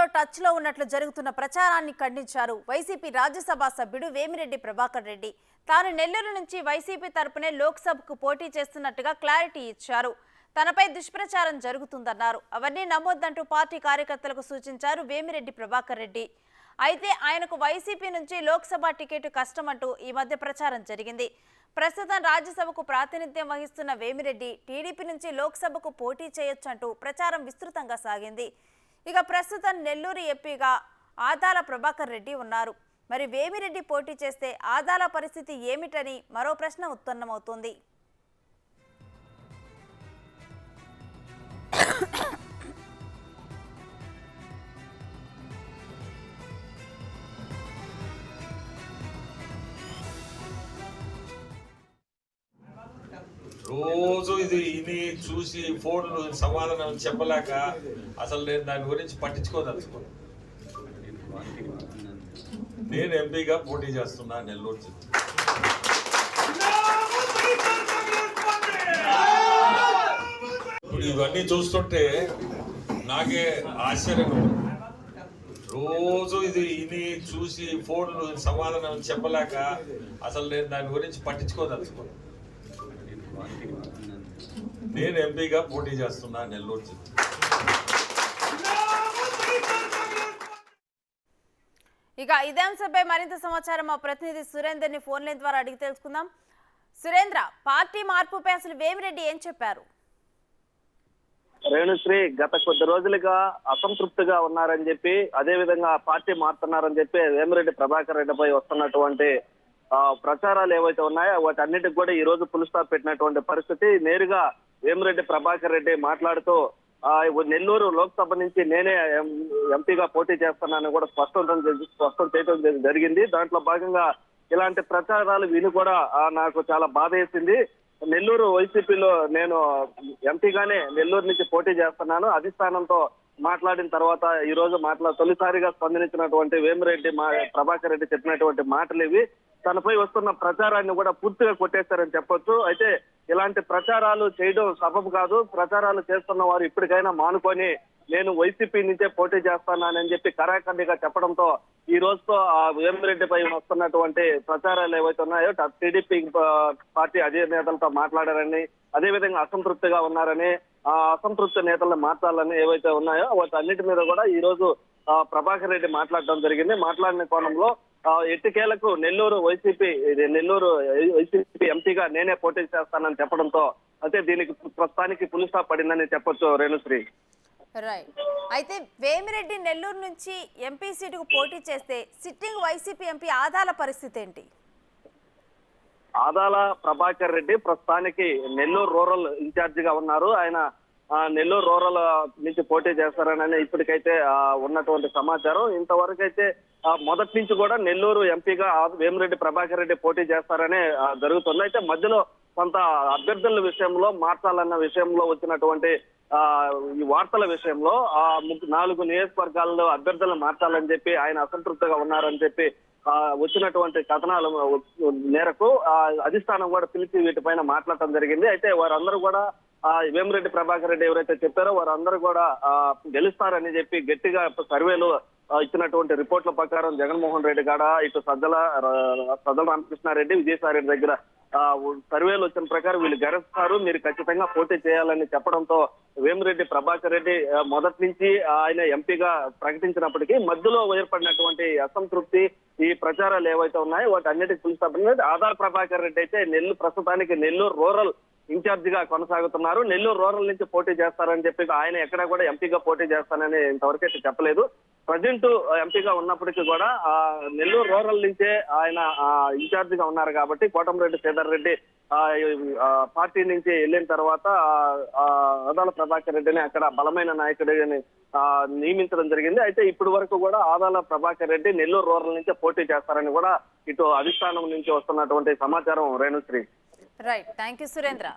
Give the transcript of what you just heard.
తో టచ్ లో ఉన్నట్లు జరుగుతున్న ప్రచారాన్ని ఖండించారు వైసీపీ రాజ్యసభ సభ్యుడు వేమిరెడ్డి ప్రభాకర్ రెడ్డి. తాను నెల్లూరు నుంచి వైసీపీ తరపునే లోక్సభకు పోటీ చేస్తున్నట్టుగా క్లారిటీ ఇచ్చారు. తనపై దుష్ప్రచారం జరుగుతుందన్నారు. అవన్నీ నమ్మొద్దంటూ పార్టీ కార్యకర్తలకు సూచించారు వేమిరెడ్డి ప్రభాకర్ రెడ్డి. అయితే ఆయనకు వైసీపీ నుంచి లోక్సభ టికెట్ కష్టమంటూ ఈ మధ్య ప్రచారం జరిగింది. ప్రస్తుతం రాజ్యసభకు ప్రాతినిధ్యం వహిస్తున్న వేమిరెడ్డి టీడీపీ నుంచి లోక్సభకు పోటీ చేయొచ్చంటూ ప్రచారం విస్తృతంగా సాగింది. ఇక ప్రస్తుతం నెల్లూరు ఎంపీగా ఆదాల ప్రభాకర్ రెడ్డి ఉన్నారు. మరి వేమిరెడ్డి పోటీ చేస్తే ఆదాల పరిస్థితి ఏమిటని మరో ప్రశ్న ఉత్పన్నమవుతోంది. రోజు ఇది ఇని చూసి ఫోన్లు సమాధానం చెప్పలేక అసలు నేను దాని గురించి పట్టించుకోదలుచుకోను. నేను ఎంపీగా పోటీ చేస్తున్నా నెల్లూరు జిల్లా. ఇప్పుడు ఇవన్నీ చూస్తుంటే నాకే ఆశ్చర్యంగా ఉంది. రోజు ఇది ఇని చూసి ఫోన్లు సమాధానం చెప్పలేక అసలు నేను దాని గురించి పట్టించుకోదలుచుకోను. నేను ఎంపీగా పోటీ చేస్తున్నా నెల్లూరు జిల్లా. ఇక ఇదే అంశంపై మరింత సమాచారం మా ప్రతినిధి సురేందర్ ని ఫోన్ లైన్ ద్వారా అడిగి తెలుసుకుందాం. సురేంద్ర, పార్టీ మార్పుపై అసలు వేమిరెడ్డి ఏం చెప్పారు? రేణుశ్రీ గత కొద్ది రోజులుగా అసంతృప్తిగా ఉన్నారని చెప్పి, అదే విధంగా పార్టీ మారుతున్నారని చెప్పి వేమిరెడ్డి ప్రభాకర్ రెడ్డిపై వస్తున్నటువంటి ప్రచారాలు ఏవైతే ఉన్నాయో వాటన్నిటికి కూడా ఈ రోజు ఫుల్ స్టాప్ పెట్టినటువంటి పరిస్థితి. నేరుగా వేమిరెడ్డి ప్రభాకర్ రెడ్డి మాట్లాడుతూ నెల్లూరు లోక్సభ నుంచి నేనే ఎంపీగా పోటీ చేస్తున్నానని కూడా స్పష్టం చేయడం జరిగింది. దాంట్లో భాగంగా ఇలాంటి ప్రచారాలు విని కూడా నాకు చాలా బాధ వేసింది. నెల్లూరు వైసీపీలో నేను ఎంపీగానే నెల్లూరు నుంచి పోటీ చేస్తున్నాను. అధిష్టానంతో మాట్లాడిన తర్వాత ఈ రోజు తొలిసారిగా స్పందించినటువంటి వేమిరెడ్డి ప్రభాకర్ రెడ్డి చెప్పినటువంటి మాటలు ఇవి. తనపై వస్తున్న ప్రచారాన్ని కూడా పూర్తిగా కొట్టేశారని చెప్పొచ్చు. అయితే ఇలాంటి ప్రచారాలు చేయడం సబబు కాదు. ప్రచారాలు చేస్తున్న వారు ఇప్పటికైనా మానుకొని నేను వైసీపీ నుంచే పోటీ చేస్తానని చెప్పి కరాఖండిగా చెప్పడంతో ఈ రోజుతో వేమిరెడ్డిపై వస్తున్నటువంటి ప్రచారాలు ఏవైతే ఉన్నాయో టీడీపీ పార్టీ అధినేతలతో మాట్లాడారని, అదేవిధంగా అసంతృప్తిగా ఉన్నారని, ఆ అసంతృప్తి నేతలను మార్చాలని ఏవైతే ఉన్నాయో వాటన్నిటి మీద కూడా ఈ రోజు ప్రభాకర్ రెడ్డి మాట్లాడడం జరిగింది. మాట్లాడిన కోణంలో ఎట్టికేలకు నెల్లూరు వైసీపీ ఎంపీగా నేనే పోటీ చేస్తానని చెప్పడంతో అయితే దీనికి ప్రస్తుతానికి ఫుల్ స్టాప్ పడిందని చెప్పొచ్చు రేణుశ్రీ. రైట్. అయితే వేమిరెడ్డి నెల్లూరు నుంచి ఎంపీ సీటుకు పోటీ చేస్తే సిట్టింగ్ వైసీపీ ఎంపీ ఆదాల పరిస్థితి ఏంటి? ఆదాల ప్రభాకర్ రెడ్డి ప్రస్తుతానికి నెల్లూరు రూరల్ ఇన్ఛార్జ్ గా ఉన్నారు. ఆయన నెల్లూరు రూరల్ నుంచి పోటీ చేస్తారని ఇప్పటికైతే ఉన్నటువంటి సమాచారం. ఇంతవరకు అయితే మొదటి నుంచి కూడా నెల్లూరు ఎంపీగా వేమిరెడ్డి ప్రభాకర్ రెడ్డి పోటీ చేస్తారనే జరుగుతుంది. అయితే మధ్యలో కొంత అభ్యర్థుల విషయంలో మార్చాలన్న విషయంలో వచ్చినటువంటి ఈ వార్తల విషయంలో 4 నియోజకవర్గాల్లో అభ్యర్థులను మార్చాలని చెప్పి ఆయన అసంతృప్తిగా ఉన్నారని చెప్పి వచ్చినటువంటి కథనాల మేరకు అధిష్టానం కూడా పిలిచి వీటిపైన మాట్లాడటం జరిగింది. అయితే వారందరూ కూడా వేమిరెడ్డి ప్రభాకర్ రెడ్డి ఎవరైతే చెప్పారో వారందరూ కూడా గెలుస్తారని చెప్పి గట్టిగా సర్వేలు ఇచ్చినటువంటి రిపోర్ట్ల ప్రకారం జగన్మోహన్ రెడ్డి కాడ ఇటు సజ్జల రామకృష్ణారెడ్డి, విజయసాయి రెడ్డి దగ్గర సర్వేలు వచ్చిన ప్రకారం వీళ్ళు గెలుస్తారు, మీరు ఖచ్చితంగా పోటీ చేయాలని చెప్పడంతో వేమిరెడ్డి ప్రభాకర్ రెడ్డి మొదటి నుంచి ఆయన ఎంపీగా ప్రకటించినప్పటికీ మధ్యలో ఏర్పడినటువంటి అసంతృప్తి, ఈ ప్రచారాలు ఏవైతే ఉన్నాయో వాటి అన్నిటికీ ఫుల్ స్టాప్. ఆదాల ప్రభాకర్ రెడ్డి అయితే ప్రస్తుతానికి నెల్లూరు రూరల్ ఇన్ఛార్జ్ గా కొనసాగుతున్నారు. నెల్లూరు రూరల్ నుంచి పోటీ చేస్తారని చెప్పి ఆయన ఎక్కడా కూడా ఎంపీగా పోటీ చేస్తానని ఇంతవరకు అయితే చెప్పలేదు. ప్రజెంట్ ఎంపీగా ఉన్నప్పటికీ కూడా నెల్లూరు రూరల్ నుంచే ఆయన ఇన్ఛార్జ్ గా ఉన్నారు కాబట్టి కోటంరెడ్డి శ్రీధర్ రెడ్డి పార్టీ నుంచి వెళ్ళిన తర్వాత ఆదాల ప్రభాకర్ రెడ్డిని అక్కడ బలమైన నాయకుడిని నియమించడం జరిగింది. అయితే ఇప్పటి వరకు కూడా ఆదాల ప్రభాకర్ రెడ్డి నెల్లూరు రూరల్ నుంచే పోటీ చేస్తారని కూడా ఇటు అధిష్టానం నుంచి వస్తున్నటువంటి సమాచారం Renusri. Right. Thank you Surendra.